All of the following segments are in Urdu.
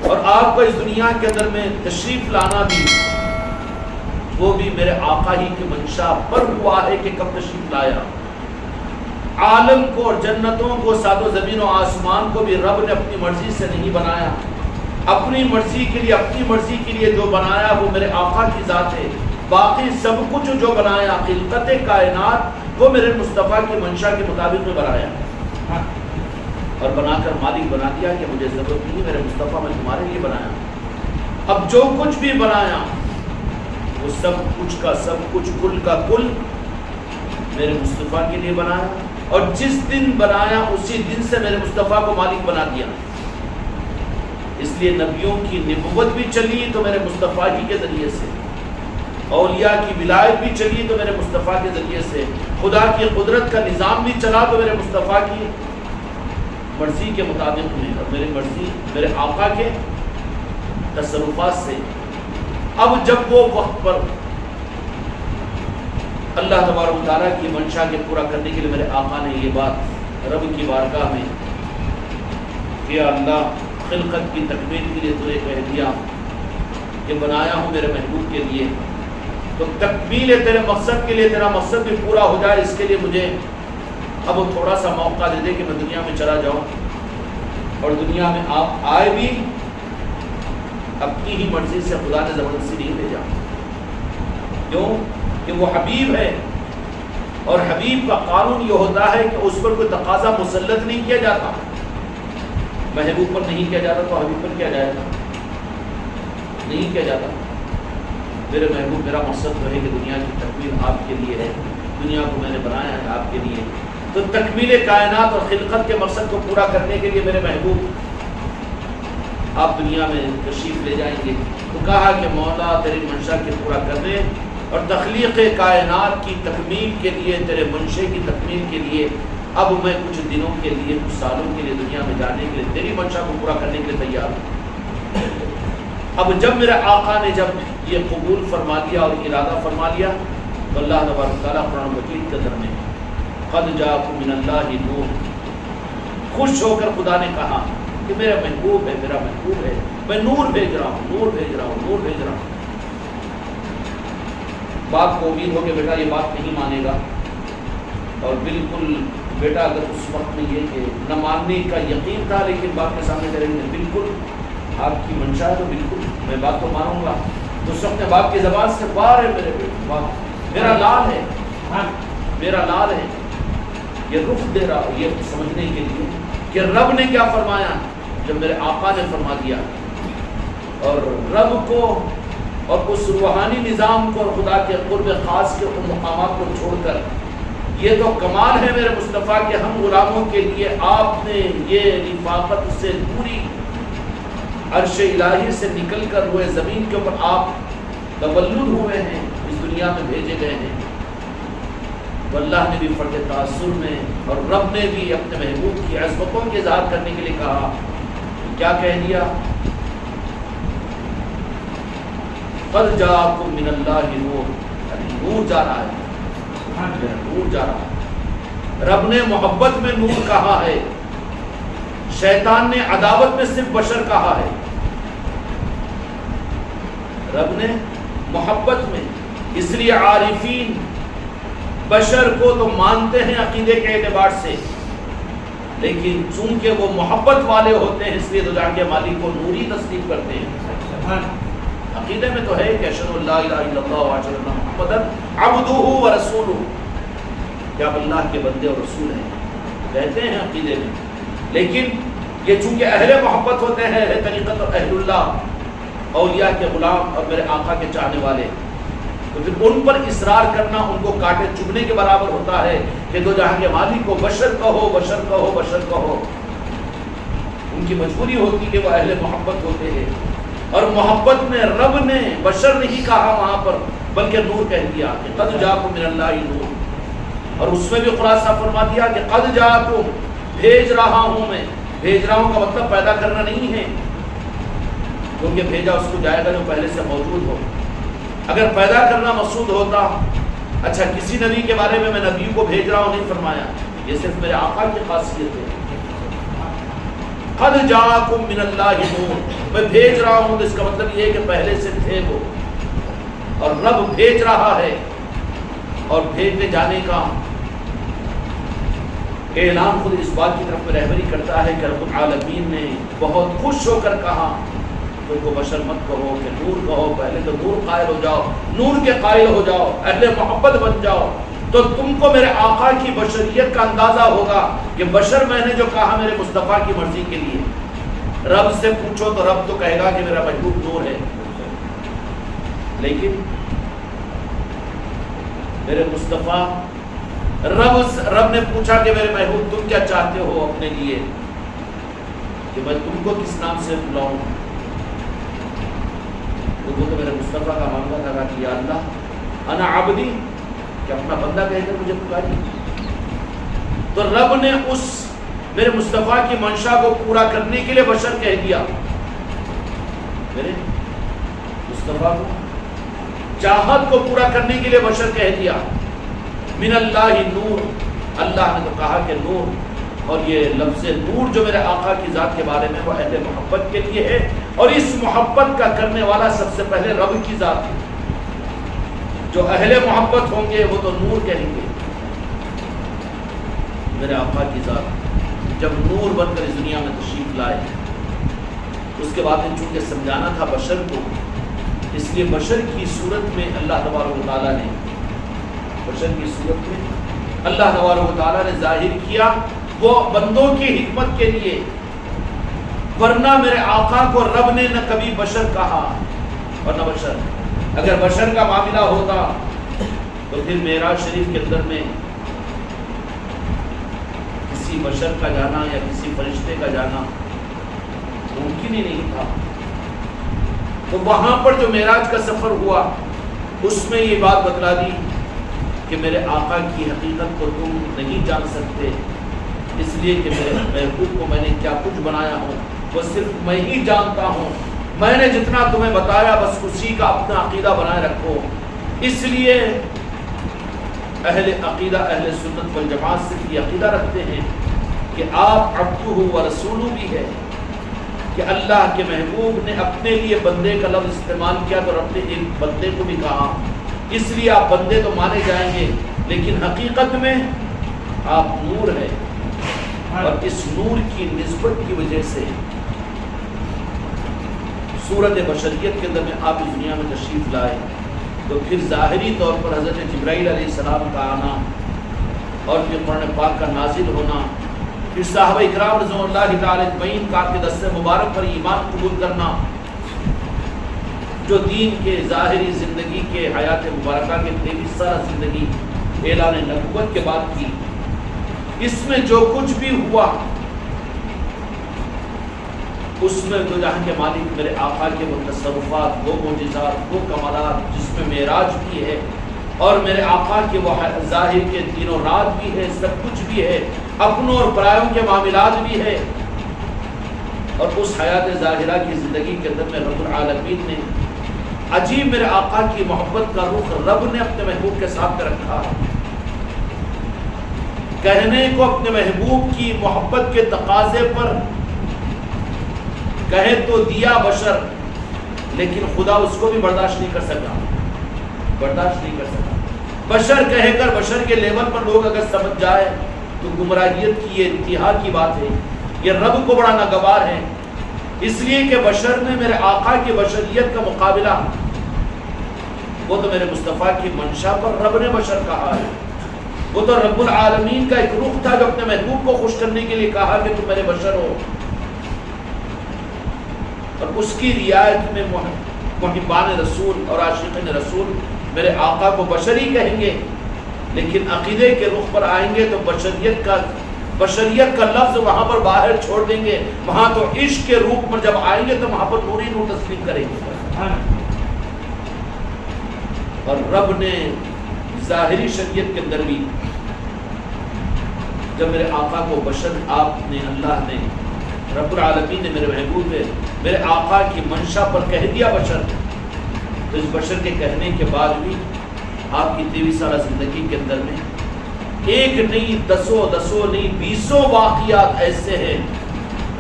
اور آپ کو اس دنیا کے اندر میں تشریف لانا بھی وہ بھی میرے آقا ہی کی منشا پر ہوا ہے کہ کب تشریف لایا۔ عالم کو اور جنتوں کو، سات و زمین و آسمان کو بھی رب نے اپنی مرضی سے نہیں بنایا، اپنی مرضی کے لیے، اپنی مرضی کے لیے جو بنایا وہ میرے آقا کی ذات ہے۔ باقی سب کچھ جو بنایا خلقت کائنات وہ میرے مصطفیٰ کی منشا کے مطابق میں بنایا، اور بنا کر مالک بنا دیا کہ مجھے ضرورت نہیں، میرے مصطفیٰ میں تمہارے لیے بنایا۔ اب جو کچھ بھی بنایا وہ سب کچھ کا سب کچھ، کل کا کل میرے مصطفیٰ کے لیے بنایا، اور جس دن بنایا اسی دن سے میرے مصطفیٰ کو مالک بنا دیا۔ اس لیے نبیوں کی نبوت بھی چلی تو میرے مصطفیٰ ہی کے ذریعے سے، اولیاء کی ولایت بھی چلی تو میرے مصطفیٰ کے ذریعے سے، خدا کی قدرت کا نظام بھی چلا تو میرے مصطفیٰ کی مرضی کے مطابق میں، اور میری مرضی میرے آقا کے تصرفات سے۔ اب جب وہ وقت پر اللہ تبارک و تعالیٰ کی منشا کے پورا کرنے کے لیے میرے آقا نے یہ بات رب کی بارگاہ میں کہ اللہ خلقت کی تکمیل کے لیے تو نے کہہ دیا کہ بنایا ہوں میرے محبوب کے لیے، تو تکمیل تیرے مقصد کے لیے، تیرا مقصد بھی پورا ہو جائے، اس کے لیے مجھے اب تھوڑا سا موقع دے دے کہ میں دنیا میں چلا جاؤں، اور دنیا میں آپ آئے بھی اپنی ہی مرضی سے، خدا نے زبردستی نہیں بھیجا۔ کیوں؟ کہ وہ حبیب ہے، اور حبیب کا قانون یہ ہوتا ہے کہ اس پر کوئی تقاضا مسلط نہیں کیا جاتا۔ محبوب پر نہیں کیا جاتا تو حبیب پر کیا جائے گا؟ نہیں کیا جاتا۔ میرے محبوب، میرا مقصد تو ہے کہ دنیا کی تکمیل آپ کے لیے ہے، دنیا کو میں نے بنایا ہے آپ کے لیے، تو تکمیل کائنات اور خلقت کے مقصد کو پورا کرنے کے لیے میرے محبوب آپ دنیا میں تشریف لے جائیں گے۔ تو کہا کہ مولا تیری منشا کے پورا کرنے اور تخلیق کائنات کی تکمیل کے لیے، تیرے منشے کی تکمیل کے لیے اب میں کچھ دنوں کے لیے، کچھ سالوں کے لیے دنیا میں جانے کے لیے، تیری منشا کو پورا کرنے کے لیے تیار ہوں۔ اب جب میرے آقا نے جب یہ قبول فرما دیا اور ارادہ فرما لیا تو اللہ تبارک و تعالیٰ قرآن مجید کے اندر میں قد جاءکم من اللہ نور، خوش ہو کر خدا نے کہا کہ میرا محبوب ہے، میرا محبوب ہے، میں نور بھیج رہا ہوں، نور بھیج رہا ہوں، نور بھیج رہا ہوں۔ باپ کو امید ہو کہ بیٹا یہ بات نہیں مانے گا، اور بالکل بیٹا اگر اس وقت میں یہ کہ نہ ماننے کا یقین تھا، لیکن باپ کے سامنے کریں گے بالکل آپ کی منشا ہے تو بالکل میں بات تو مانوں گا، تو اس وقت باپ کی زبان سے بار ہے میرے بیٹے، باپ میرا لال ہے، میرا لال ہے، یہ رخ دے رہا یہ سمجھنے کے لیے کہ رب نے کیا فرمایا جب میرے آقا نے فرما دیا، اور رب کو اور اس روحانی نظام کو اور خدا کے قرب خاص کے ان مقامات کو چھوڑ کر، یہ تو کمال ہے میرے مصطفیٰ کے ہم غلاموں کے لیے آپ نے یہ رفاقت سے پوری عرش الہی سے نکل کر روئے زمین کے اوپر آپ تولد ہوئے ہیں، اس دنیا میں بھیجے گئے ہیں، تو اللہ نے بھی فرد تاثر میں اور رب نے بھی اپنے محبوب کی عظمتوں کے اظہار کرنے کے لیے کہا، کیا کہہ دیا؟ قد جاءکم من اللہ نور، نور جا رہا ہے، نور جا رہا ہے۔ رب نے محبت میں نور کہا ہے، شیطان نے عداوت میں صرف بشر کہا ہے۔ رب نے محبت میں، اس لیے عارفین بشر کو تو مانتے ہیں عقیدے کے اعتبار سے، لیکن چونکہ وہ محبت والے ہوتے ہیں اس لیے تو جا کے مالک کو نوری تسلیم کرتے ہیں۔ عقیدے میں تو ہے کہ اشہد ان لا الہ الا اللہ و اشہد ان محمدا عبدہ و رسولہ، کہ آپ اللہ کے بندے اور رسول ہیں، کہتے ہیں عقیدے میں، لیکن یہ چونکہ اہل محبت ہوتے ہیں، اہل طریقت اور اہل اللہ، اولیاء کے غلام اور میرے آقا کے چاہنے والے، تو پھر ان پر اصرار کرنا ان کو کاٹے چبھنے کے برابر ہوتا ہے کہ دو جہاں کے مالک کو بشر کہو، بشر کہو، بشر کہو۔ ان کی مجبوری ہوتی کہ وہ اہل محبت ہوتے ہیں، اور محبت میں رب نے بشر نہیں کہا وہاں پر بلکہ نور کہہ دیا کہ قد جاءکم من اللہ نور، اور اس میں بھی خلاصہ فرما دیا کہ قد جاءکم، بھیج رہا ہوں میں۔ بھیج رہا ہوں کا مطلب پیدا کرنا نہیں ہے، کیونکہ بھیجا اس کو جائے گا جو پہلے سے موجود ہو۔ اگر پیدا کرنا مقصود ہوتا، اچھا کسی نبی کے بارے میں نبی کو بھیج رہا ہوں نہیں فرمایا، یہ صرف میرے آقا کی خاصیت ہے، قد جاءکم من اللہ نور، میں بھیج رہا ہوں، تو اس کا مطلب یہ ہے کہ پہلے سے تھے وہ، اور رب بھیج رہا ہے، اور بھیجنے جانے کا اعلان خود اس بات کی طرف رہبری کرتا ہے کہ رب العالمین نے بہت خوش ہو کر کہا تم کو بشر مت کہو کہ نور کہو، پہلے تو نور قائل ہو جاؤ، نور کے قائل ہو جاؤ، اہل محبت بن جاؤ، تو تم کو میرے آقا کی بشریت کا اندازہ ہوگا کہ بشر میں نے جو کہا میرے مصطفیٰ کی مرضی کے لیے۔ رب سے پوچھو تو رب تو کہے گا کہ میرا محبوب نور ہے، لیکن میرے مصطفیٰ رب نے پوچھا کہ میرے محبوب تم کیا چاہتے ہو اپنے لیے کہ میں تم کو کس نام سے بلاؤں؟ تو وہ تو میرے مصطفیٰ کا معاملہ تھا کہ یا اللہ انا عبدی، کہ اپنا بندہ کہہ کر مجھے پکاری۔ تو رب نے اس میرے مصطفیٰ کی منشا کو پورا کرنے کے لیے بشر کہہ دیا، میرے مصطفیٰ کو چاہت کو پورا کرنے کے لیے بشر کہہ دیا۔ من اللہ نور، اللہ نے تو کہا کہ نور، اور یہ لفظ نور جو میرے آقا کی ذات کے بارے میں وہ اہل محبت کے لیے ہے، اور اس محبت کا کرنے والا سب سے پہلے رب کی ذات ہے۔ جو اہل محبت ہوں گے وہ تو نور کہیں گے۔ میرے آقا کی ذات جب نور بن کر اس دنیا میں تشریف لائے، اس کے بعد چونکہ سمجھانا تھا بشر کو، اس لیے بشر کی صورت میں اللہ تبارک و تعالیٰ نے اللہ تبارک و تعالیٰ نے ظاہر کیا وہ بندوں کی حکمت کے لیے، ورنہ میرے آقا کو رب نے نہ کبھی بشر کہا اور نہ بشر۔ اگر بشر کا معاملہ ہوتا تو پھر معراج شریف کے اندر میں کسی بشر کا جانا یا کسی فرشتے کا جانا ممکن ہی نہیں تھا۔ تو وہاں پر جو معراج کا سفر ہوا اس میں یہ بات بتلا دی کہ میرے آقا کی حقیقت کو تم نہیں جان سکتے، اس لیے کہ میرے محبوب کو میں نے کیا کچھ بنایا ہوں وہ صرف میں ہی جانتا ہوں، میں نے جتنا تمہیں بتایا بس اسی کا اپنا عقیدہ بنائے رکھو۔ اس لیے اہل عقیدہ اہل سنت والجماعت صرف یہ عقیدہ رکھتے ہیں کہ آپ عبدہ و رسولہ بھی ہے، کہ اللہ کے محبوب نے اپنے لیے بندے کا لفظ استعمال کیا تو رب نے ایک بندے کو بھی کہا، اس لیے آپ بندے تو مانے جائیں گے لیکن حقیقت میں آپ نور ہیں، اور اس نور کی نسبت کی وجہ سے صورت بشریت کے اندر میں آپ اس دنیا میں تشریف لائے، تو پھر ظاہری طور پر حضرت جبرائیل علیہ السلام کا آنا اور پھر قرآن پاک کا نازل ہونا، پھر صحابہ اکرام رضوان اللہ تعالی اجمعین کا کے دست مبارک پر ایمان قبول کرنا، جو دین کے ظاہری زندگی کے حیات مبارکہ کے 23 سالہ زندگی اعلان نبوت کے بعد کی، اس میں جو کچھ بھی ہوا اس میں دو جہاں کے مالک میرے آقا کے وہ تصرفات، وہ معجزات، وہ کمالات، جس میں معراج بھی ہے اور میرے آقا کے وہ ظاہر کے دن و رات بھی ہے، سب کچھ بھی ہے، اپنوں اور پرایوں کے معاملات بھی ہے، اور اس حیات ظاہرہ کی زندگی کے اندر میں رب العالمین نے عجیب میرے آقا کی محبت کا رخ رب نے اپنے محبوب کے ساتھ رکھا، کہنے کو اپنے محبوب کی محبت کے تقاضے پر کہے تو دیا بشر، لیکن خدا اس کو بھی برداشت نہیں کر سکا۔ بشر کہے کر بشر کے لیول پر لوگ اگر سمجھ جائے تو گمراہیت کی یہ انتہا کی بات ہے، یہ رب کو بڑا ناگوار ہے، اس لیے کہ بشر نے میرے آقا کی بشریت کا مقابلہ، وہ تو میرے مصطفیٰ کی منشا پر رب نے بشر کہا ہے، وہ تو رب العالمین کا ایک رخ تھا جو اپنے محبوب کو خوش کرنے کے لیے کہا کہ تم میرے بشر ہو، اور اس کی رعایت میں محبان رسول اور عاشقین رسول میرے آقا کو بشری کہیں گے، لیکن عقیدے کے رخ پر آئیں گے تو بشریت کا لفظ وہاں پر باہر چھوڑ دیں گے، وہاں تو عشق کے روپ پر جب آئیں گے تو وہاں پر نور ہی نور تسلیم کریں گے۔ اور رب نے ظاہری شریعت کے اندر بھی جب میرے آقا کو بشر آپ نے اللہ نے رب العالمین نے میرے محبوب نے میرے آقا کی منشا پر کہہ دیا بشر، تو اس بشر کے کہنے کے بعد بھی آپ کی 23 سالہ زندگی کے اندر میں ایک نہیں، دسوں نہیں، 20 واقعات ایسے ہیں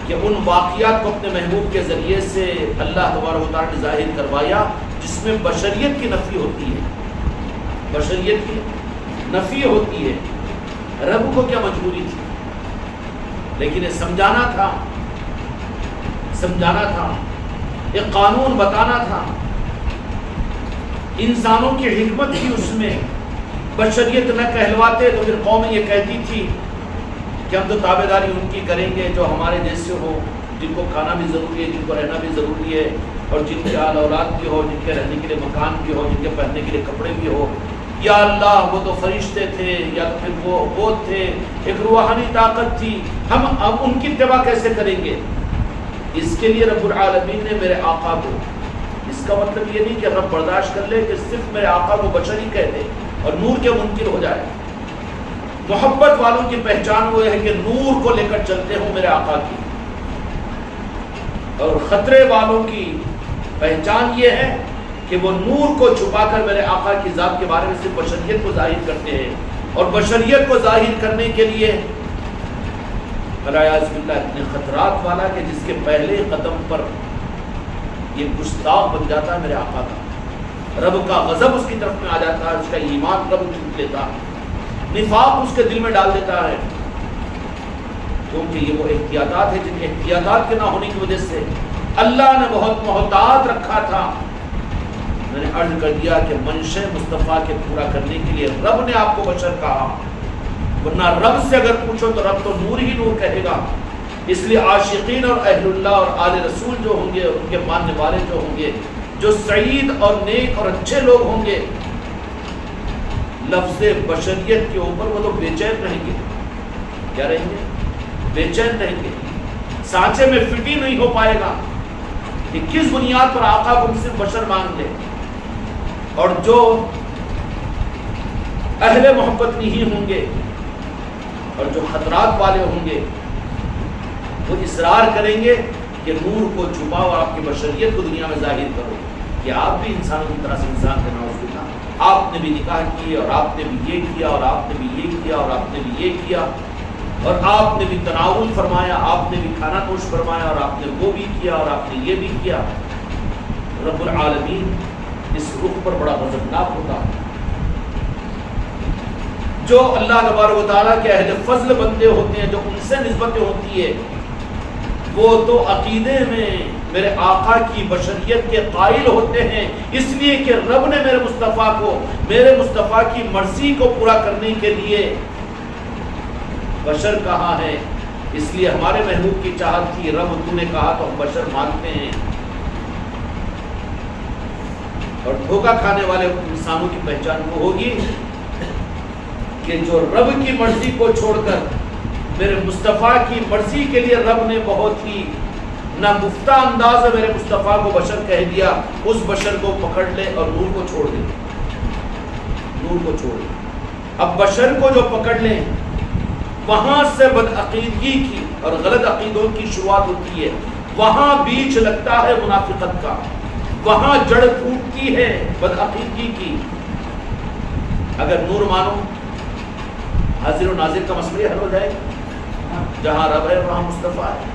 کہ ان واقعات کو اپنے محبوب کے ذریعے سے اللہ تبارک و تعالیٰ نے ظاہر کروایا جس میں بشریت کی نفی ہوتی ہے، بشریت کی نفی ہوتی ہے۔ رب کو کیا مجبوری تھی، لیکن یہ سمجھانا تھا، ایک قانون بتانا تھا، انسانوں کی حکمت تھی اس میں۔ بشریت نہ کہلواتے تو پھر قوم یہ کہتی تھی کہ ہم تو تابعداری ان کی کریں گے جو ہمارے جیسے ہو، جن کو کھانا بھی ضروری ہے، جن کو رہنا بھی ضروری ہے، اور جن کے آل اولاد بھی ہو، جن کے رہنے کے لیے مکان بھی ہو، جن کے پہننے کے لیے کپڑے بھی ہو۔ یا اللہ وہ تو فرشتے تھے، یا تو پھر وہ تھے، ایک روحانی طاقت تھی، ہم اب ان کی اتباع کیسے کریں گے؟ اس کے لیے رب العالمین نے میرے آقا کو، اس کا مطلب یہ نہیں کہ رب برداشت کر لے کہ صرف میرے آقا کو بشر ہی کہہ دے اور نور کے منکر ہو جائے۔ محبت والوں کی پہچان وہ ہے کہ نور کو لے کر چلتے ہوں میرے آقا کی، اور خطرے والوں کی پہچان یہ ہے کہ وہ نور کو چھپا کر میرے آقا کی ذات کے بارے میں صرف بشریت کو ظاہر کرتے ہیں، اور بشریت کو ظاہر کرنے کے لیے الیاذ باللہ اتنے خطرات والا کہ جس کے پہلے قدم پر یہ گستاخ بن جاتا ہے میرے آقا کا، رب کا غضب اس کی طرف میں آ جاتا ہے، اس کا ایمان رب چھوٹ لیتا ہے، نفاق اس کے دل میں ڈال دیتا ہے، کیونکہ یہ وہ احتیاطات ہیں جن احتیاطات کے نہ ہونے کی وجہ سے اللہ نے بہت محتاط رکھا تھا۔ میں نے عرض کر دیا کہ منشا مصطفیٰ کے پورا کرنے کے لیے رب نے آپ کو بشر کہا، ورنہ رب سے اگر پوچھو تو رب تو نور ہی نور کہے گا۔ اس لیے عاشقین اور اہل اللہ اور آل رسول جو ہوں گے، ان کے ماننے والے جو ہوں گے، جو سعید اور نیک اور اچھے لوگ ہوں گے، لفظ بشریت کے اوپر وہ تو بے چین رہیں گے۔ کیا رہیں گے؟ بے چین رہیں گے، سانچے میں فٹ ہی نہیں ہو پائے گا کہ کس بنیاد پر آقا کو صرف بشر مان لے۔ اور جو اہل محبت نہیں ہوں گے اور جو خطرات والے ہوں گے، وہ اصرار کریں گے کہ نور کو چھپاؤ اور آپ کی بشریت کو دنیا میں ظاہر کرو کہ آپ بھی انسانوں کی طرح سے انسان کا نعوذ باللہ، آپ نے بھی نکاح کیے اور آپ نے بھی یہ کیا اور آپ نے بھی یہ کیا اور آپ نے بھی یہ کیا اور آپ نے بھی تناول فرمایا، آپ نے بھی کھانا نوش فرمایا اور آپ نے وہ بھی کیا اور آپ نے یہ بھی کیا۔ رب العالمین اس رخ پر بڑا غضبناک ہوتا ہے۔ جو اللہ تبارک و تعالیٰ کے اہل فضل بندے ہوتے ہیں، جو ان سے نسبتیں ہوتی ہے، وہ تو عقیدے میں میرے آقا کی بشریت کے قائل ہوتے ہیں، اس لیے کہ رب نے میرے مصطفیٰ کو، میرے مصطفیٰ کی مرضی کو پورا کرنے کے لیے بشر کہا ہے۔ اس لیے ہمارے محبوب کی چاہت تھی، رب تو نے کہا تو ہم بشر مانتے ہیں۔ اور دھوکہ کھانے والے انسانوں کی پہچان وہ ہوگی کہ جو رب کی مرضی کو چھوڑ کر میرے مصطفیٰ کی مرضی کے لیے رب نے بہت ہی ناگفتہ انداز میں میرے مصطفیٰ کو بشر کہہ دیا، اس بشر کو پکڑ لے اور نور کو چھوڑ دے، نور کو چھوڑ دے۔ اب بشر کو جو پکڑ لیں، وہاں سے بدعقیدگی کی اور غلط عقیدوں کی شروعات ہوتی ہے، وہاں بیج لگتا ہے منافقت کا، وہاں جڑ پھوٹتی ہے بدعقیدگی کی۔ اگر نور مانو، حاضر و ناظر کا مسئلہ حل ہو جائے گا، جہاں رب ہے وہاں مصطفیٰ ہے۔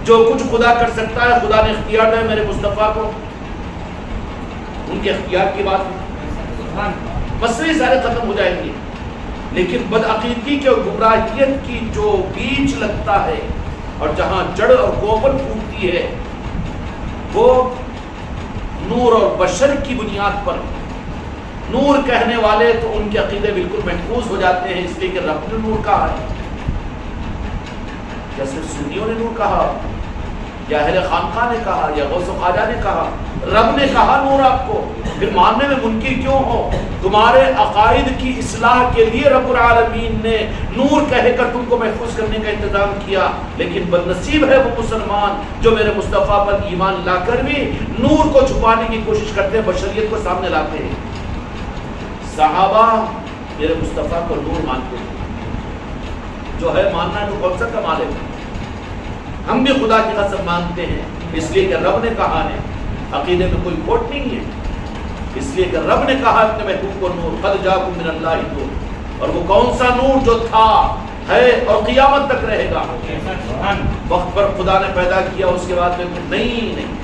جو کچھ خدا کر سکتا ہے خدا نے اختیار دیا میرے مصطفیٰ کو، ان کے اختیار کی بات ہے، مسئلے سارے ختم ہو جائیں گے۔ لیکن بدعقیدگی کے اور گمراہیت کی جو بیج لگتا ہے اور جہاں جڑ اور کوپل پھوٹتی ہے، وہ نور اور بشر کی بنیاد پر۔ نور کہنے والے تو ان کے عقیدے بالکل محفوظ ہو جاتے ہیں، اس لیے کہ رب نے نور کہا ہے۔ یا صرف سنیوں نے نور کہا، یا اہل خانقاہ نے کہا، یا غوث و خواجہ نے کہا، رب نے کہا نور آپ کو، پھر ماننے میں منکر کیوں ہو؟ تمہارے عقائد کی اصلاح کے لیے رب العالمین نے نور کہہ کر تم کو محفوظ کرنے کا انتظام کیا، لیکن بدنصیب ہے وہ مسلمان جو میرے مصطفیٰ پر ایمان لا کر بھی نور کو چھپانے کی کوشش کرتے ہیں، بشریت کو سامنے لاتے ہیں۔ صحابہ میرے مصطفیٰ کو نور مانتے ہیں، جو ہے ماننا تو کون سا کمال ہے؟ ہم بھی خدا کی قسم مانتے ہیں، اس لیے کہ رب نے کہا ہے، عقیدے میں کوئی کھوٹ نہیں ہے، اس لیے کہ رب نے کہا اپنے محبوب کو نور، قد جاءکم من اللہ نور، اور وہ کون سا نور جو تھا ہے اور قیامت تک رہے گا. وقت پر خدا نے پیدا کیا اس کے بعد میں نہیں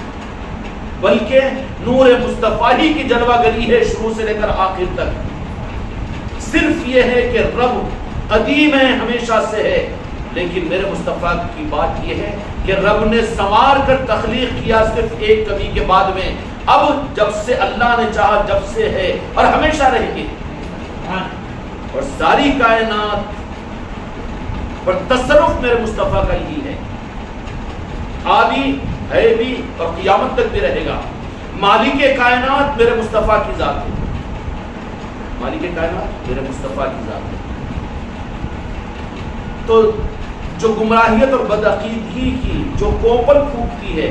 بلکہ نور مصطفیٰ ہی کی جلوہ گری ہے شروع سے لے کر آخر تک. صرف یہ ہے کہ رب قدیم ہے، ہمیشہ سے ہے، لیکن میرے مصطفیٰ کی بات یہ ہے کہ رب نے سنوار کر تخلیق کیا صرف ایک کبھی کے بعد میں. اب جب سے اللہ نے چاہا جب سے ہے اور ہمیشہ رہے گی، اور ساری کائنات پر تصرف میرے مصطفیٰ کا ہی ہے. آدی ہے بھی اور قیامت تک بھی رہے گا. مالک کائنات میرے مصطفیٰ کی ذات ہے. مالک کائنات میرے مصطفیٰ کی ذات ہے. تو جو گمراہیت اور بدعقیدگی کی جو کوپل پھونکتی ہے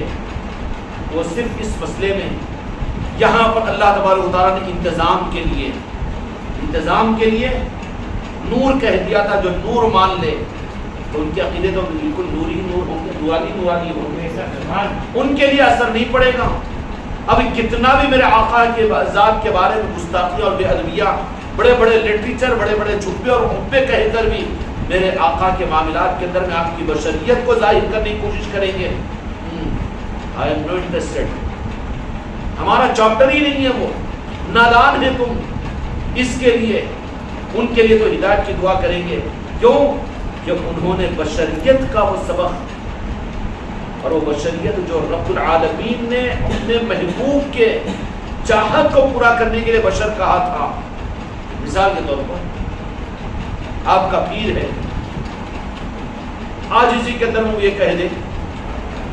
وہ صرف اس مسئلے میں یہاں پر اللہ تبارک و تعالیٰ نے انتظام کے لیے نور کہہ دیا تھا. جو نور مان لے تو ان کے عقیدے تو بالکل نوری نور ہوں گے، نورانی ہوں گے، ان کے لیے اثر نہیں پڑے گا. اب کتنا بھی میرے آقا کے ذات کے بارے میں گستاخی اور بے ادبیہ، بڑے بڑے لٹریچر، بڑے بڑے چھپے اور حبے کہہ کر بھی میرے آقا کے معاملات کے اندر میں آپ کی بشریت کو ظاہر کرنے کی کوشش کریں گے، I am not interested. ہمارا چاپٹر ہی نہیں ہے، وہ نادان ہے تم. اس کے لیے ان کے لیے تو ہدایت کی دعا کریں گے. کیوں؟ کہ انہوں نے بشریت کا وہ سبق، اور وہ بشریت جو رب العالمین نے اپنے محبوب کے چاہت کو پورا کرنے کے لیے بشر کہا تھا. مثال کے طور پر آپ کا پیر ہے، آج اسی کے اندر وہ یہ کہہ دے،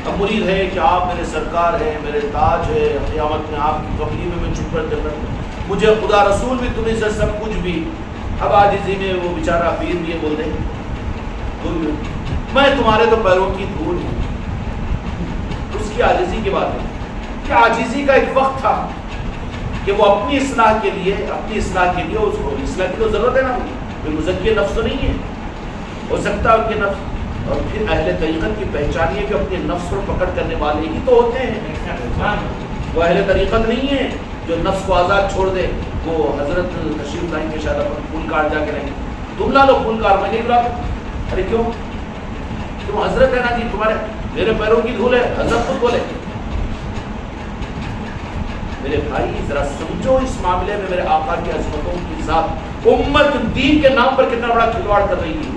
اب مرید ہے کہ آپ میرے سرکار ہیں، میرے تاج ہے، قیامت میں آپ کی قبری میں میں چھپ کر دیتا ہوں، مجھے خدا رسول بھی تمہیں سے سب کچھ بھی. اب آج اسی میں وہ بیچارہ پیر بھی یہ بول دے میں تمہارے تو پیروں کی دھول ہوں. اس کی عاجزی کی بات ہے کہ عاجزی کا ایک وقت تھا کہ وہ اپنی اصلاح کے لیے اس کو اصلاح کی تو ضرورت ہے نا، کوئی مزکی نفس تو نہیں ہے، ہو سکتا ہے ان کے نفس. اور پھر اہل طریقت کی پہچان یہ کہ اپنے نفس کو پکڑ کرنے والے ہی تو ہوتے ہیں. وہ اہل طریقت نہیں ہے جو نفس کو آزاد چھوڑ دے. وہ حضرت تشریف لائیں گے شاید اپن پھول کاٹ جا کے لائیں گے، تم لا لو پھول کاٹ، میں نہیں بلاتا. ارے کیوں؟ تم حضرت ہے نا جی، تمہارے میرے پیروں کی دھول ہے، حضرت خود بولے. میرے بھائی ذرا سمجھو اس معاملے میں میرے آقا کی عظمتوں کے ساتھ امت دین کے نام پر کتنا بڑا کھلواڑ کر رہی ہے.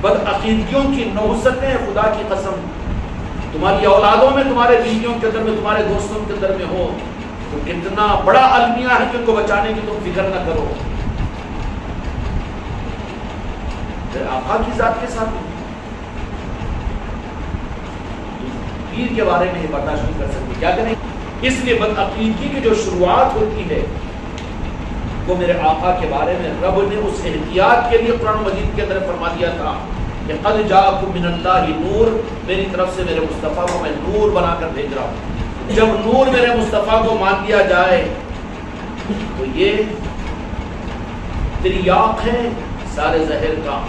بدعقیدگیوں کی نحوستیں خدا کی قسم تمہاری اولادوں میں، تمہارے بیویوں کے اندر میں، تمہارے دوستوں کے اندر میں ہو تو اتنا بڑا المیہ ہے کہ ان کو بچانے کی تم فکر نہ کرو. آقا کی ذات کے ساتھ پیر کے بارے میں یہ برداشت نہیں کر سکتے، کیا کریں؟ اس لیے بدعقیدگی کی جو شروعات ہوتی ہے وہ میرے آقا کے بارے میں رب نے اس احتیاط کے لیے قرآن مجید کے اندر فرما دیا تھا کہ قد جاءکم من اللہ نور، میری طرف سے میرے مصطفیٰ کو میں نور بنا کر بھیج رہا ہوں. جب نور میرے مصطفیٰ کو مان لیا جائے تو یہ تریاق ہے سارے زہر کا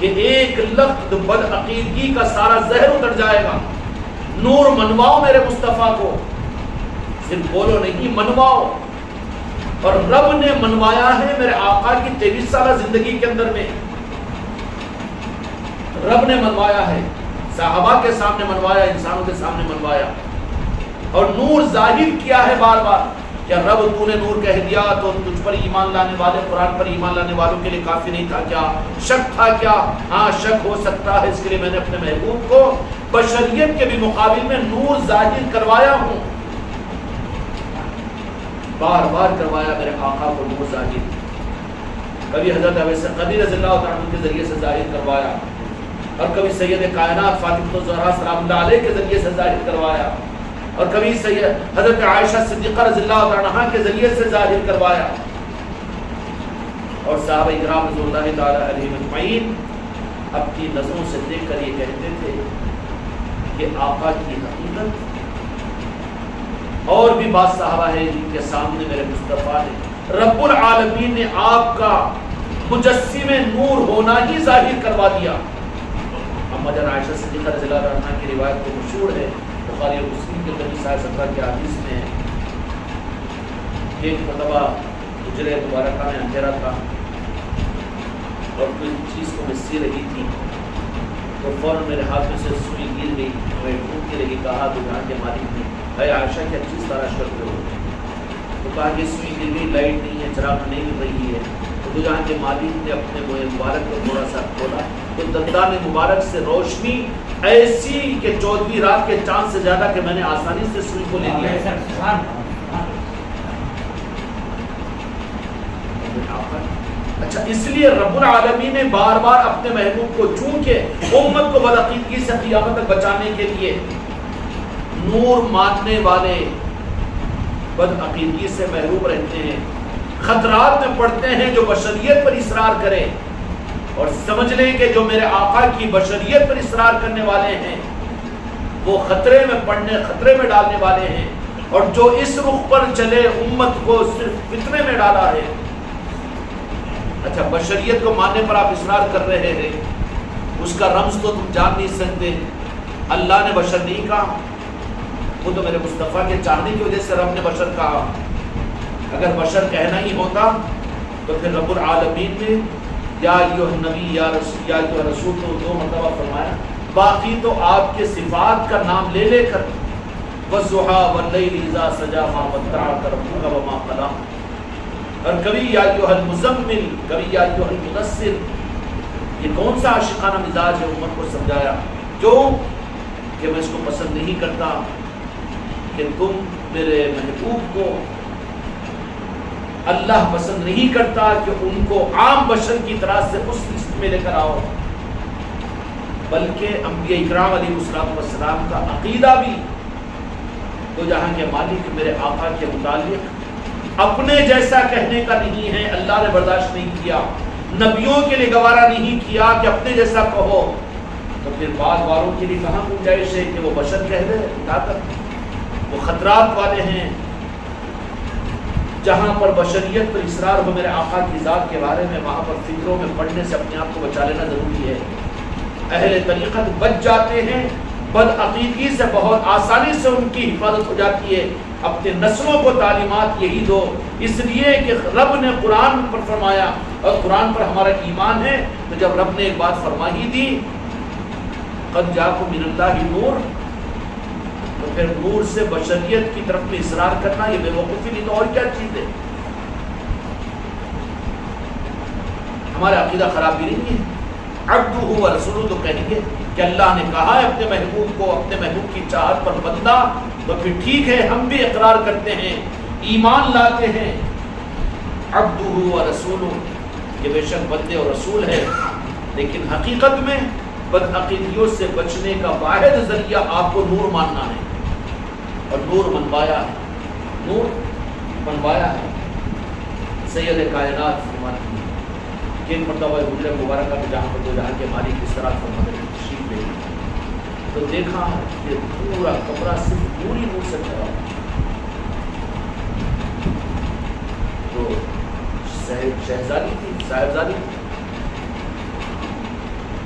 کہ ایک لفظ بدعقیدگی کا سارا زہر اتر جائے گا. نور منواؤ میرے مصطفیٰ کو، صرف بولو نہیں، منواؤ. اور رب نے منوایا ہے میرے آقا کی 23 سالہ زندگی کے اندر میں. رب نے منوایا ہے، صحابہ کے سامنے منوایا، انسانوں کے سامنے منوایا، اور نور ظاہر کیا ہے بار بار. کیا رب تو نے نور کہہ دیا تو تجھ پر ایمان لانے والے، قرآن پر ایمان لانے والوں کے لیے کافی نہیں تھا کیا؟ شک تھا کیا؟ ہاں شک ہو سکتا ہے، اس کے لیے میں نے اپنے محبوب کو بشریت کے بھی مقابل میں نور ظاہر کروایا ہوں، بار بار کروایا میرے آقا کو نور ظاہر. کبھی حضرت ابو قدیر رضی اللہ تعالیٰ عنہ کے ذریعے سے ظاہر کروایا، اور کبھی سید کائنات فاطمہ الزہرا سلام اللہ علیہ کے ذریعے سے ظاہر کروایا، اور کبھی سید حضرت عائشہ صدیقہ رضی اللہ تعالیٰ عنہا کے ذریعے سے ظاہر کروایا. اور صحابہ کرام رضی اللہ تعالیٰ علیہ اجمعین اپنی نظروں سے دیکھ کر یہ کہتے تھے کہ آقا کی حقیقت. اور بھی بعض صحابہ ہیں جن کے سامنے میرے مصطفیٰ نے، رب العالمین نے آپ کا مجسم نور ہونا ہی ظاہر کروا دیا. اما جان عائشہ صدیقہ رضی اللہ عنہا کی روایت تو مشہور ہے، بخاری اور مسلم کے نبی صلی اللہ علیہ وسلم کے حدیث میں ہے. ایک مرتبہ حجرہ مبارکہ میں اندھیرا تھا، اور کوئی چیز کو میں سی رہی تھی تو فوراً میرے ہاتھ میں سے سوئی گر گئی، میں ڈھونڈتی رہی، کہا تو جہاں کے مالک نے اے عائشہ کیا چیز تلاش کرتے ہو؟ تو کہا کہ سوئی گر گئی، لائٹ نہیں ہے، چراغ نہیں مل رہی ہے۔ تو جہاں کے مالک نے اپنے منہ مبارک کو تھوڑا سا کھولا تو دندان مبارک سے روشنی ایسی کہ 14ویں رات کے چاند سے زیادہ کہ میں نے آسانی سے سوئی کو لے لیا۔ اچھا، اس لیے رب العالمین نے بار بار اپنے محبوب کو چونکہ امت کو بدعقیدگی سے قیامت تک بچانے کے لیے نور ماننے والے بدعقیدگی سے محروم رہتے ہیں، خطرات میں پڑتے ہیں، جو بشریت پر اصرار کرے اور سمجھ لیں کہ جو میرے آقا کی بشریت پر اصرار کرنے والے ہیں وہ خطرے میں ڈالنے والے ہیں، اور جو اس رخ پر چلے امت کو صرف فتنے میں ڈالا ہے۔ اچھا، بشریت کو ماننے پر آپ اصرار کر رہے ہیں، اس کا رمز تو تم جان نہیں سکتے۔ اللہ نے بشر نہیں کہا، وہ تو میرے مصطفیٰ کے چاہنے کی وجہ سے رب نے بشر کہا۔ اگر بشر کہنا ہی ہوتا تو پھر رب العالمین نے یا ایھا النبی یا ایھا رسول تو 2 مرتبہ فرمایا، باقی تو آپ کے صفات کا نام لے لے کر والضحیٰ واللیل اذا سجی ما ودعک ربک وما قلی، اور کبھی یا ایھا المزمل، کبھی یا ایھا المدثر۔ یہ کون سا عاشقانہ مزاج ہے امت کو سمجھایا، جو کہ میں اس کو پسند نہیں کرتا کہ تم میرے محبوب کو، اللہ پسند نہیں کرتا کہ ان کو عام بشر کی طرح سے اس لسٹ میں لے کر آؤ، بلکہ انبیاء اکرام علیہ السلام کا عقیدہ بھی تو جہاں کے مالک میرے آقا کے متعلق اپنے جیسا کہنے کا نہیں ہے، اللہ نے برداشت نہیں کیا، نبیوں کے لیے گوارا نہیں کیا کہ اپنے جیسا کہو، تو پھر بعض والوں کے لیے کہاں گنجائش ہے کہ وہ بشر کہہ دے، اٹھا کر وہ خطرات والے ہیں۔ جہاں پر بشریت پر اصرار ہو میرے آقا کی ذات کے بارے میں، وہاں پر فکروں میں پڑنے سے اپنے آپ کو بچا لینا ضروری ہے۔ اہل طریقت بچ جاتے ہیں، بدعقیدگی سے بہت آسانی سے ان کی حفاظت ہو جاتی ہے۔ اپنے نسلوں کو تعلیمات یہی دو، اس لیے کہ رب نے قرآن پر فرمایا اور قرآن پر ہمارا ایمان ہے، تو جب رب نے ایک بات فرما ہی دی قد جاءکم من اللہ نور، تو پھر نور سے بشریت کی طرف میں اصرار کرنا یہ بے وقوفی نہیں تو اور کیا چیز ہے؟ ہمارا عقیدہ خراب بھی نہیں ہے۔ عبدہ و رسولہ تو کہیں گے کہ اللہ نے کہا ہے اپنے محبوب کو، اپنے محبوب کی چاہت پر بندہ، تو پھر ٹھیک ہے، ہم بھی اقرار کرتے ہیں، ایمان لاتے ہیں عبدہ و رسولہ، یہ بے شک بندے اور رسول ہے، لیکن حقیقت میں بدعقیدیوں سے بچنے کا واحد ذریعہ آپ کو نور ماننا ہے، اور نور منوایا ہے، نور منوایا ہے۔ سید کائنات فرماتے ہیں کہ ایک مرتبہ حجرہ مبارکہ میں جہاں پر دو جہاں کے مالک اس طرح فرماتے ہیں تشریف لے تو دیکھا کہ پورا کمرہ صرف پوری نور سے بھرا، تو شہزادی تھی، صاحبزادی تھی،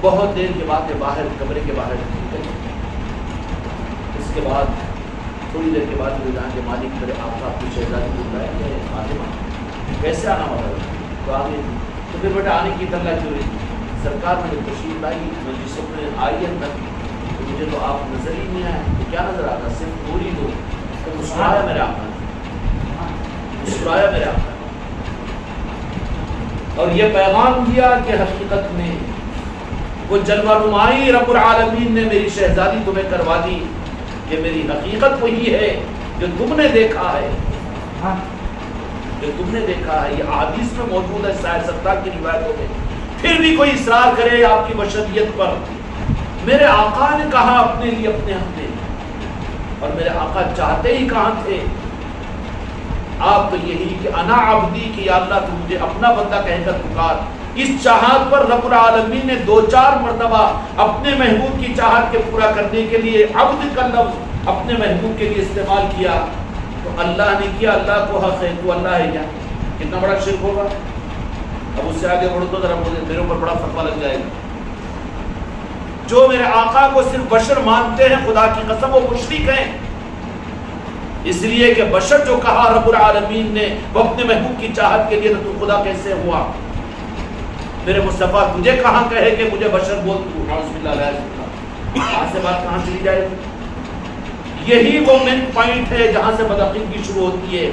بہت دیر کے بعد باہر کمرے کے باہر نکل، اس کے بعد تھوڑی دیر کے بعد جہاں کے مالک میرے آقا کی شہزادی کو بلایا کہ فاطمہ کیسے آنا ہوگا، تو آگے تو پھر بیٹا آنے کی طلع کیوں رہی؟ سرکار میں تشریف لائی، مجلس میں آئی ہے تک تو مجھے تو آپ نظر ہی نہیں آئے، تو کیا نظر آتا؟ صرف پوری دو، تو مسکرایا میرے آقا نے، مسکرایا میرے آقا نے، اور یہ پیغام دیا کہ حقیقت میں وہ جلوہ نمائی رب العالمین نے میری شہزادی تمہیں کروا دی کہ میری حقیقت وہی ہے جو تم نے دیکھا ہے، جو تم نے دیکھا ہے۔ یہ حدیث میں موجود ہے، سائر ستار کی روایتوں میں۔ پھر بھی کوئی اصرار کرے آپ کی بشریت پر، میرے آقا نے کہا اپنے لیے اپنے حق میں، اور میرے آقا چاہتے ہی کہاں تھے؟ آپ تو یہی کہ انا عبدی کہ یا اللہ تو مجھے اپنا بندہ کہہ کر پکار۔ اس چاہت پر رب العالمین نے 2-4 مرتبہ اپنے محبوب کی چاہت کے پورا کرنے کے لیے عبد کا لفظ اپنے محبوب کے لیے استعمال کیا، تو اللہ نے کیا، اللہ کو حق ہے، تو اللہ ہے کیا؟ کتنا بڑا شرک ہوگا؟ اب اس سے آگے بڑھو تو ذرا میرے اوپر بڑا فتویٰ لگ جائے گا۔ جو میرے آقا کو صرف بشر مانتے ہیں، خدا کی قسم وہ مشرک ہیں، اس لیے کہ بشر جو کہا رب العالمین نے وہ اپنے محبوب کی چاہت کے لیے، تو خدا کیسے ہوا؟ میرے مصطفیٰ تجھے کہاں کہے کہ مجھے بشر بول تو، نعوذ باللہ علیہ وآلہ سے بات کہاں چلی جائے گی؟ یہی وہ مین پوائنٹ ہے جہاں سے بدعقیدگی شروع ہوتی ہے.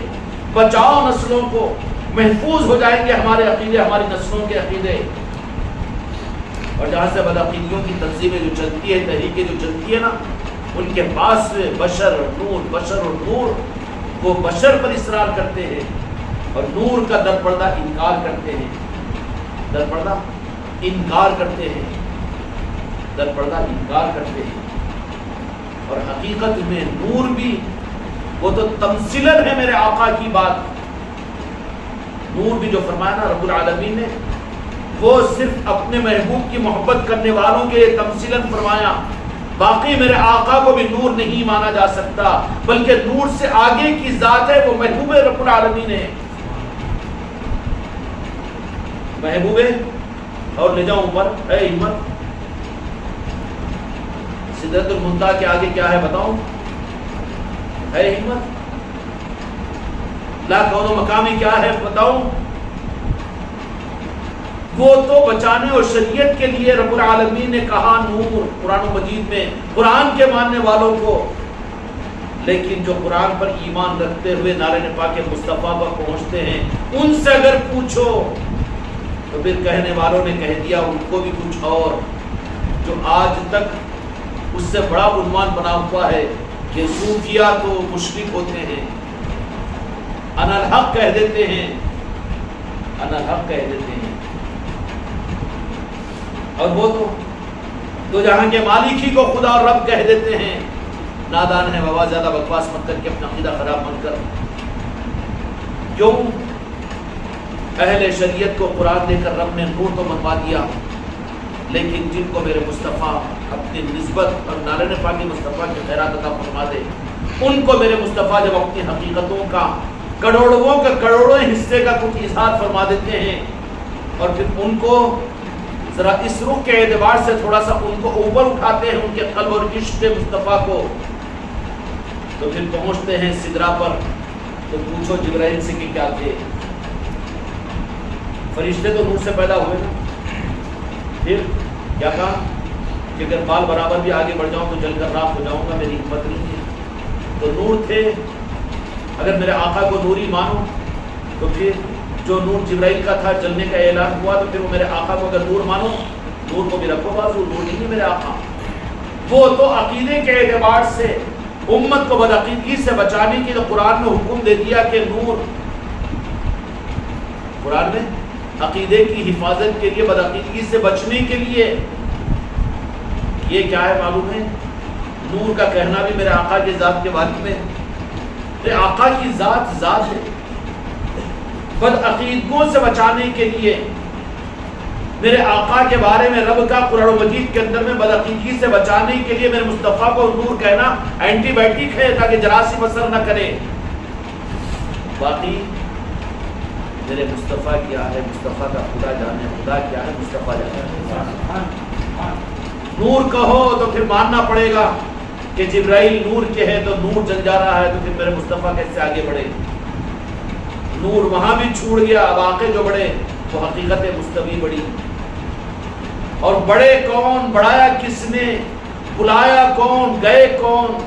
بچاؤ نسلوں کو، محفوظ ہو جائیں گے ہمارے عقیدے، ہماری نسلوں کے عقیدے. اور جہاں سے بدعقیدگیوں کی تنظیمیں جو چلتی ہے، تحریکیں جو چلتی ہے نا، ان کے پاس بشر اور نور، بشر اور نور، وہ بشر پر اصرار کرتے ہیں اور نور کا در پردہ انکار کرتے ہیں. در پردہ انکار کرتے ہیں، در پردہ انکار کرتے ہیں. اور حقیقت میں نور بھی وہ تو تمثیلاً ہے میرے آقا کی بات. نور بھی جو فرمایا نا رب العالمین نے، وہ صرف اپنے محبوب کی محبت کرنے والوں کے تمثیلاً فرمایا. باقی میرے آقا کو بھی نور نہیں مانا جا سکتا، بلکہ نور سے آگے کی ذات ہے، وہ محبوب رب العالمین ہے. محبوب اور لے جاؤں اوپر، اے ہمت. سدرۃ المنتہا کے آگے کیا ہے بتاؤں؟ اے ہمت. لا کون و مقامی کیا ہے بتاؤں؟ وہ تو بچانے اور شریعت کے لیے رب العالمین نے کہا نور قرآن مجید میں قرآن کے ماننے والوں کو. لیکن جو قرآن پر ایمان رکھتے ہوئے نعرہ پاک مصطفیٰ پر پہنچتے ہیں، ان سے اگر پوچھو تو پھر کہنے والوں نے کہہ دیا ان کو بھی کچھ اور، جو آج تک اس سے بڑا عنوان بنا ہوا ہے کہ صوفیہ تو مشرک ہوتے ہیں، انا الحق کہہ دیتے ہیں، انا الحق کہہ دیتے ہیں. اور وہ تو جہاں کے مالک ہی کو خدا اور رب کہہ دیتے ہیں. نادان ہے بابا، زیادہ بکواس مت کر کے اپنا عقیدہ خراب مت کر. کیوں؟ اہل شریعت کو قرآن دے کر رب نے نور تو منوا دیا، لیکن جن کو میرے مصطفیٰ اپنی نسبت اور نعرہ پاک مصطفیٰ کی خیرات عطا فرما دے، ان کو میرے مصطفیٰ جب اپنی حقیقتوں کا کروڑوں حصے کا کچھ اظہار فرما دیتے ہیں، اور پھر ان کو ذرا اس رخ کے اعتبار سے تھوڑا سا ان کو اوپر اٹھاتے ہیں، ان کے قلب اور عشق مصطفیٰ کو، تو پھر پہنچتے ہیں سدرا پر. تو پوچھو جبرائیل سے کہ کیا تھے؟ فرشتے تو نور سے پیدا ہوئے نا. پھر کیا کہا کہ اگر بال برابر بھی آگے بڑھ جاؤں تو جل کر راکھ ہو جاؤں گا، میری ہمت نہیں ہے. تو نور تھے. اگر میرے آقا کو نوری مانو تو پھر جو نور جبرائیل کا تھا جلنے کا اعلان ہوا، تو پھر وہ میرے آقا کو اگر نور مانو، نور کو بھی رکھو بازو، نور نہیں ہے میرے آقا. وہ تو عقیدے کے اعتبار سے امت کو بدعقیدگی سے بچانے کے لیے قرآن نے حکم دے دیا کہ نور، قرآن میں عقیدے کی حفاظت کے لیے، بدعقیدگی سے بچنے کے لیے یہ کیا ہے معلوم ہے؟ نور کا کہنا بھی میرے آقا کی ذات کے بارے میں، میرے آقا کی ذات ہے. بدعقیدگوں سے بچانے کے لیے میرے آقا کے بارے میں رب کا قرآن مجید کے اندر میں بدعقیدگی سے بچانے کے لیے میرے مصطفیٰ کو نور کہنا اینٹی بائیوٹک ہے، تاکہ جراثیم اثر نہ کرے. باقی میرے مصطفیٰ کیا ہے، مصطفیٰ کا خدا جانے، خدا کیا ہے مصطفیٰ جانے. نور کہو تو پھر ماننا پڑے گا کہ جبرائیل نور کے ہے تو نور جل جا رہا ہے، تو پھر میرے مصطفیٰ کیسے آگے بڑھے؟ نور وہاں بھی چھوڑ گیا. اب آقے جو بڑھے وہ حقیقت مستوی بڑی. اور بڑے کون، بڑھایا کس نے، بلایا کون، گئے کون،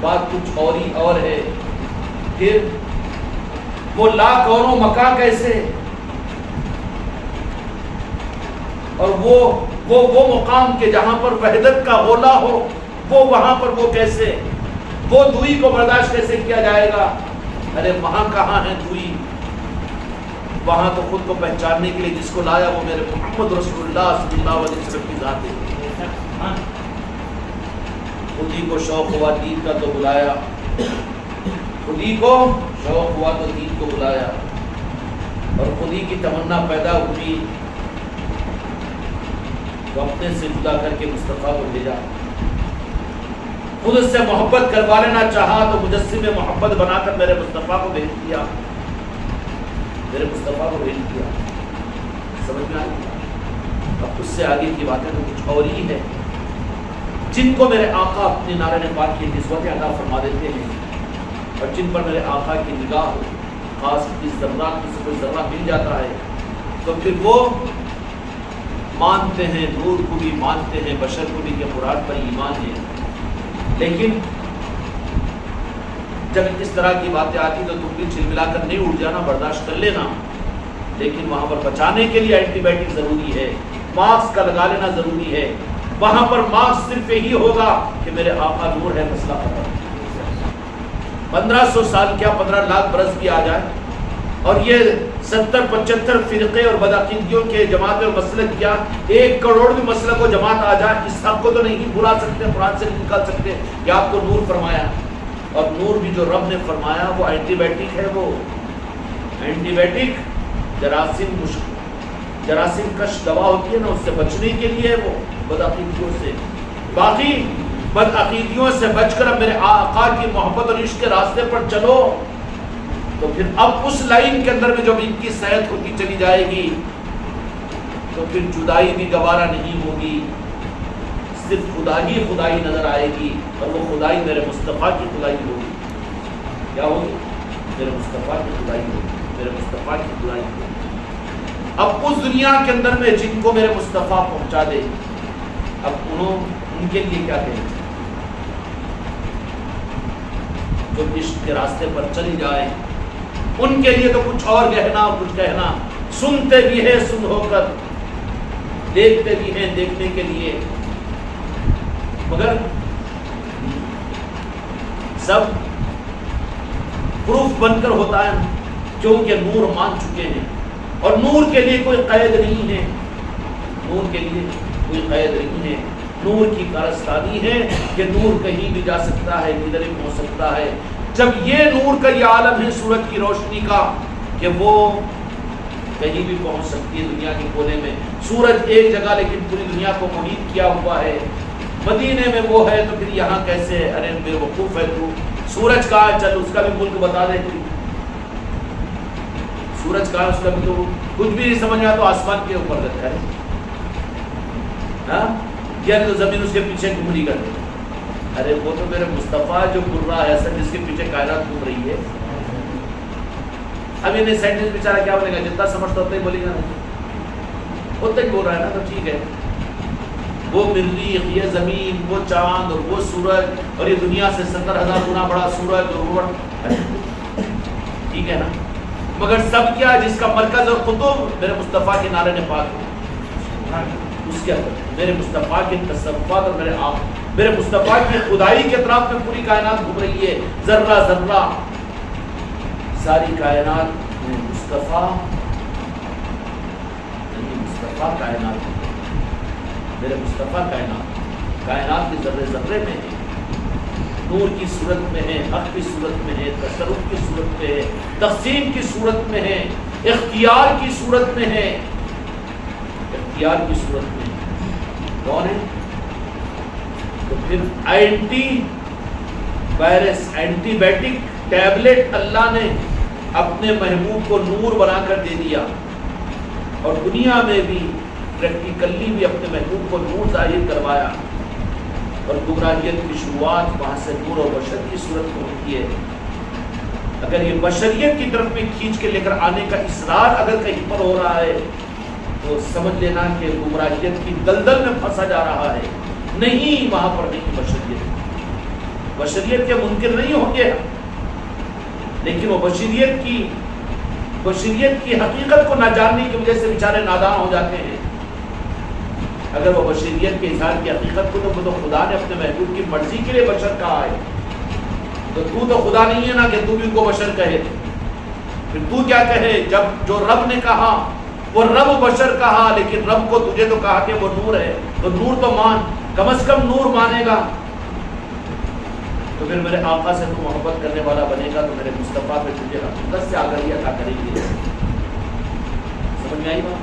بات کچھ اور ہی اور ہے. پھر وہ لا کونوں مکا کیسے، اور وہ مقام کے جہاں پر وحدت کا غولا ہو، وہ وہاں پر وہ کیسے، وہ دوئی کو برداشت کیسے کیا جائے گا؟ ارے وہاں کہاں ہے دوئی؟ وہاں تو خود کو پہچاننے کے لیے جس کو لایا وہ میرے محمد رسول اللہ صلی اللہ علیہ وسلم کی ذات ہے. خودی کو شوق ہوا دین کا تو بلایا، خودی کو شوق ہوا تو دین کو بلایا، اور خودی کی تمنا پیدا ہوئی تو اپنے سے جدا کر کے مصطفیٰ کو بھیجا. خود اس سے محبت کروا لینا چاہا تو مجسم محبت بنا کر میرے مصطفیٰ کو بھیج دیا، میرے مصطفیٰ کو بھیج دیا. سمجھ میں آئی؟ اب اس سے آگے کی باتیں تو کچھ اور ہی ہے. جن کو میرے آقا اپنے نعرہ پاک کی نسبت عطا فرما دیتے ہیں، اور جن پر میرے آقا کی نگاہ خاص کی ذرات میں سے کوئی ذرہ مل جاتا ہے، تو پھر وہ مانتے ہیں، نور کو بھی مانتے ہیں، بشر کو بھی کہ قرآن پر ایمان ہے، لیکن جب اس طرح کی باتیں آتی تو تم بھی چھلملا کر نہیں اٹھ جانا، برداشت کر لینا، لیکن وہاں پر بچانے کے لیے اینٹی بائیوٹک ضروری ہے، ماسک کا لگا لینا ضروری ہے۔ وہاں پر ماسک صرف یہی ہوگا کہ میرے آقا نور ہے، مسئلہ ختم۔ 1500 سال کیا 15 لاکھ برس بھی آ جائے اور یہ 70-75 فرقے اور بدعقیدگیوں کے جماعت اور مسلک کیا 1 کروڑ بھی مسلک و جماعت آ جائے، اس حق کو تو نہیں بھلا سکتے، قرآن سے نہیں نکال سکتے کہ آپ کو نور فرمایا۔ اور نور بھی جو رب نے فرمایا وہ اینٹی بائیوٹک ہے، وہ اینٹی بائیوٹک جراثیم کش دوا ہوتی ہے نا، اس سے بچنے کے لیے ہے وہ بدعقیدگیوں سے۔ باقی بدعقیدگیوں سے بچ کر اب میرے آقا کی محبت اور عشق کے راستے پر چلو، تو پھر اب اس لائن کے اندر میں جب ان کی صحت ہوتی چلی جائے گی تو پھر جدائی بھی گوارا نہیں ہوگی، صرف خدا ہی خدائی نظر آئے گی، اور وہ خدائی میرے مصطفیٰ کی خدائی ہوگی۔ کیا ہوگی؟ میرے مصطفیٰ کی خدائی ہوگی، میرے مصطفیٰ کی خدائی ہوگی۔ اب اس دنیا کے اندر میں جن کو میرے مصطفیٰ پہنچا دے، اب ان کے لیے کیا کہیں؟ جو عشق کے راستے پر چلی جائے ان کے لیے تو کچھ اور کہنا اور کچھ کہنا، سنتے بھی ہیں سن ہو کر، دیکھتے بھی ہیں دیکھنے کے لیے، مگر سب پروف بن کر ہوتا ہے کیونکہ نور مان چکے ہیں، اور نور کے لیے کوئی قید نہیں ہے، نور کے لیے کوئی قید نہیں ہے، نور کی کارستانی ہے کہ نور کہیں بھی جا سکتا ہے، کدھر بھی پہنچ سکتا ہے۔ جب یہ نور کا یہ عالم ہے سورج کی روشنی کا کہ وہ کہیں بھی پہنچ سکتی ہے دنیا کے کونے میں، سورج ایک جگہ لیکن پوری دنیا کو محیط کیا ہوا ہے، مدینے میں وہ ہے تو پھر یہاں کیسے؟ ارے بے وقوف ہے تو، سورج کہاں ہے؟ چل اس کا بھی ملک بتا دے، سورج کہاں ہے اس کا بھی تو کچھ بھی نہیں سمجھ آیا تو آسمان کے اوپر رہتا ہے، ہاں یا تو زمین اس کے پیچھے گھوم رہی کرتے، ارے وہ تو میرے مصطفیٰ جو گھوم رہا ہے سر، جس کے پیچھے کائنات گھوم رہی ہے۔ اب انہیں سائنٹسٹ بیچارہ کیا بولے گا؟ جتنا سمجھتا ہوتا ہی بولے گا، اتنا ہی بول رہا ہے نا، تو ٹھیک ہے، وہ مریخ، یہ زمین، وہ چاند اور وہ سورج، اور یہ دنیا سے 70,000 گنا بڑا سورج، اور وہ ٹھیک ہے نا، مگر سب کیا جس کا مرکز اور قطب میرے مصطفیٰ کے نعرے نے پاک ہے، اس کے اندر میرے مصطفیٰ کے تصوفات اور میرے مصطفیٰ کی خدائی کے اطراف میں پوری کائنات گھوم رہی ہے، ذرہ ذرہ ساری کائنات میں مصطفیٰ کائنات، میرے مصطفیٰ کائنات کے ذرے ذرے میں ہے، نور کی صورت میں ہے، حق کی صورت میں ہے، تصرف کی صورت میں ہے، تقسیم کی صورت میں ہے، اختیار کی صورت میں ہے، اختیار کی صورت میں ہے۔ کون ہے؟ تو پھر antivirus, antibiotic tablet اللہ نے اپنے محبوب کو نور بنا کر دے دیا، اور دنیا میں بھی پریکٹیکلی بھی اپنے محبوب کو نور ظاہر کروایا، اور گمراہیت کی شروعات وہاں سے نور اور بشر کی صورت میں ہوتی ہے۔ اگر یہ بشریت کی طرف میں کھینچ کے لے کر آنے کا اصرار اگر کہیں پر ہو رہا ہے تو سمجھ لینا کہ گمراہیت کی دلدل میں پھنسا جا رہا ہے، نہیں وہاں پر نہیں بشریت کے منکر نہیں ہوں گے، لیکن وہ بشریت کی حقیقت کو نہ جاننے کی وجہ سے بیچارے نادان ہو جاتے ہیں۔ اگر وہ بشریت کے اظہار کی حقیقت کو تو خدا نے اپنے محبوب کی مرضی کے لیے بشر کہا ہے، تو خدا نہیں ہے نا کہ تو بھی ان کو بشر کہے، پھر تو کیا کہے؟ جب جو رب نے کہا وہ رب بشر کہا، لیکن رب کو تجھے تو کہا کہ وہ نور ہے، تو نور تو مان، کم از کم نور مانے گا تو پھر میرے آقا سے تو محبت کرنے والا بنے گا، تو میرے مصطفیٰ پہ تجھے حقیقت سے آگاہی عطا کریں گے۔ سمجھ میں آئی بات؟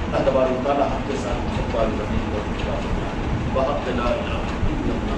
اللہ تبارک و تعالیٰ حق کے ساتھ سب کو آگے بڑھنے کی توفیق عطا فرمائے۔ وحق لا الہ الا اللہ۔